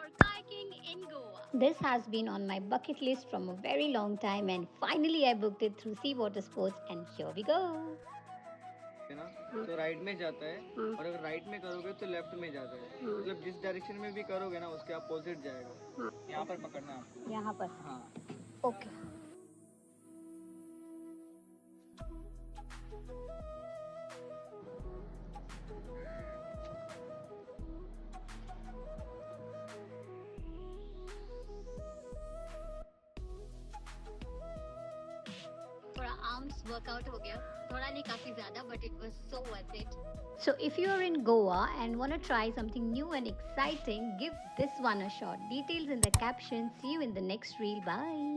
for kayaking in Goa. This has been on my bucket list from a very long time, and finally I booked it through Sea Water Sports, and here we go. है ना, तो right में जाता है और अगर right में करोगे तो लेफ्ट में जाता है, मतलब जिस डायरेक्शन में भी करोगे ना उसके अपोजिट जाएगा। यहाँ पर पकड़ना है आपको। यहाँ पर हाँ। ओके। थोड़ा आर्म्स वर्कआउट हो गया, थोड़ा नहीं काफी ज्यादा, but it was so worth it. So if you are in Goa and want to try something new and exciting, give this one a shot. Details in the caption. See you in the next reel. Bye.